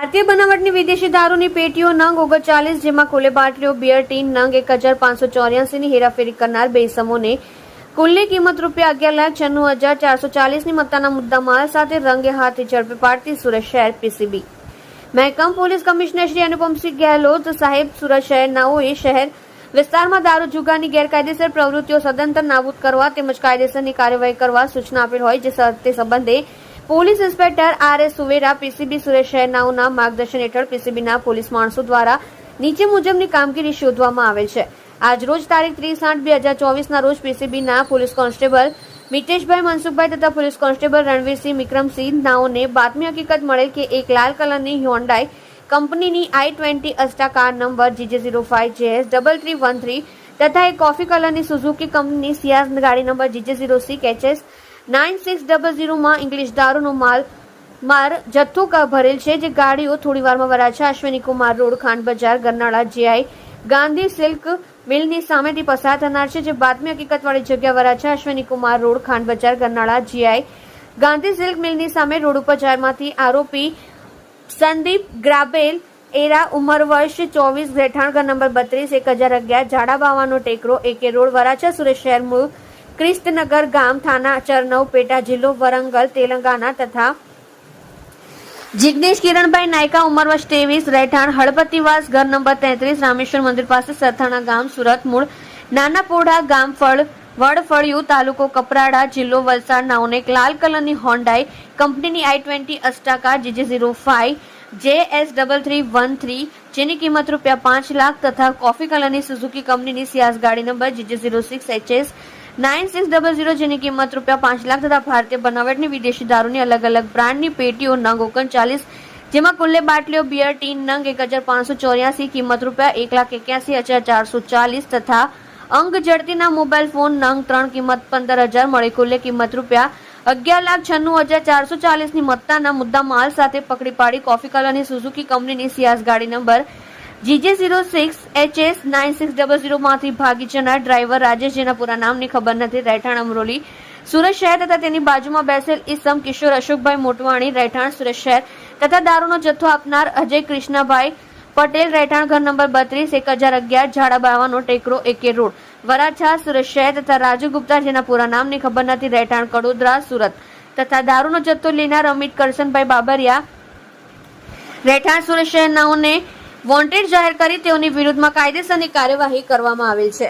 ભારતીય બનાવટની વિદેશી દારૂની પેટીઓ નંગ 39, જેમાં કુલે બાટલીઓ બિયર ટીન નંગ 1584ની હેરાફેરી કરનાર બે ઇસમોને કુલની કિંમત ₹11,96,440ની મત્તાના મુદ્દામાલ સાથે રંગે હાથે ઝડપી પાડતી સુરત શહેર પીસીબી મહેકમ પોલીસ કમિશનર શ્રી અનુપમસિંહ ગેહલોત સાહેબ સુરત શહેરનાઓએ શહેર વિસ્તારમાં દારૂ જુગારની ગેરકાયદેસર પ્રવૃત્તિઓ સદંતર નાબૂદ કરવા તેમજ કાયદેસરની કાર્યવાહી કરવા સૂચના આપેલ હોય, જે તે સંબંધે police inspector R.S. Suvera PCB Surat શહેરનાઓના માર્ગદર્શન હેઠળ પીસીબીના પોલીસ માણસો દ્વારા નીચે મુજબની કામગીરી શોધવામાં આવેલ છે। આજરોજ તારીખ 30/8/2024ના રોજ પીસીબીના પોલીસ કોન્સ્ટેબલ મિતેશભાઈ મનસુખભાઈ તથા પોલીસ કોન્સ્ટેબલ રણવીરસિંહ વિક્રમસિંહ નાઓને બાતમી હકીકત મળેલ કે એક લાલ કલરની હ્યુન્ડાઈ કંપનીની i20 અસ્ટા કાર નંબર GJ05JS3313 તથા એક કોફી કલરની સુઝુકી કંપનીની સિયાઝ ગાડી નંબર GJ06HS9600માં ઇંગ્લિશ દારૂનો માર જથ્થો ભરેલ છે, જે ગાડીઓ થોડીવારમાં વરાછા અશ્વિની કુમાર રોડ ખાંડ બજાર ગરનાળા JI ગાંધી સિલ્ક મિલની સામેથી પસાર થનાર છે, જે બાતમી હકીકતવાળી જગ્યા વરાછા અશ્વિની કુમાર રોડ ખાંડ બજાર ગરનાળા JI ગાંધી સિલ્ક મિલની સામે રોડ ઉપર જાહેરમાંથી આરોપી સંદીપ ગ્રાબેલ એરા ઉંમર વર્ષ 24 રહેઠાણ ઘર નંબર 32 1011 ઝાડા બાવાનો ટેકરો AK રોડ વરાછા સુરત શહેર મૂળ ક્રિસ્તનગર ગામ થાના ચરનવ પેટા જિલ્લો વરંગલ તેલંગાણા તથા જિગ્નેશ કિરણભાઈ નાયકા ઉંમર વર્ષ 23 રહેઠાણ હળપતિવાસ ઘર નંબર 33 રામેશ્વર મંદિર પાસે સરથાણા ગામ સુરત મૂળ નાના પોઢા ગામ વડફળિયું તાલુકો કપરાડા જિલ્લો વલસાડ નાઓને એક લાલ કલરની હોન્ડાઈ કંપનીની i20 અસ્ટા કાર GJ05JS3313 જેની કિંમત ₹5 લાખ તથા કોફી કલરની સુઝુકી કંપનીની સિયાઝ ગાડી નંબર GJ06HS9600 જેની કિંમત ₹5 લાખ તથા ભારતીય બનાવટની વિદેશી દારૂની અલગ અલગ બ્રાન્ડની પેટીઓ નંગ 39, જેમાં કુલ્લે બાટલીઓ બિયર ટીન નંગ 1584 કિંમત ₹1,81,440 તથા અંગ જડતીના મોબાઈલ ફોન નંગ 3 કિંમત 15,000 મળી કુલ્લે કિંમત ₹11,96,440ની મત્તાના મુદ્દા માલ સાથે પકડી પાડી કોફી કલરની સુઝુકી કંપનીની સિયાઝ ગાડી નંબર GJ06HS9600માંથી ભાગી જનાર ડ્રાઈવર રાજેશ, જેના પૂરા નામની ખબર નથી, રહેઠાણ અમરોલી સુરત શહેર તથા તેની બાજુમાં બેસેલ ઈસમ કિશોર અશોકભાઈ મોટવાણી રહેઠાણ સુરત શહેર તથા દારૂનો જથ્થો આપનાર અજય કૃષ્ણભાઈ પટેલ રહેઠાણ ઘર નંબર 32 1011 ઝાડા બાવાનો ટેકરો AK રોડ વરાછા સુરત શહેર તથા રાજુ ગુપ્તા, જેના પૂરા નામની ખબર નથી, રહેઠાણ કડોદરા સુરત તથા દારૂનો જથ્થો લેનાર અમિત કરશનભાઈ બાબરિયા રહેઠાણ સુરત શહેરનાઓને વોન્ટેડ જાહેર કરી તેઓની વિરુદ્ધમાં કાયદેસરની કાર્યવાહી કરવામાં આવેલ છે।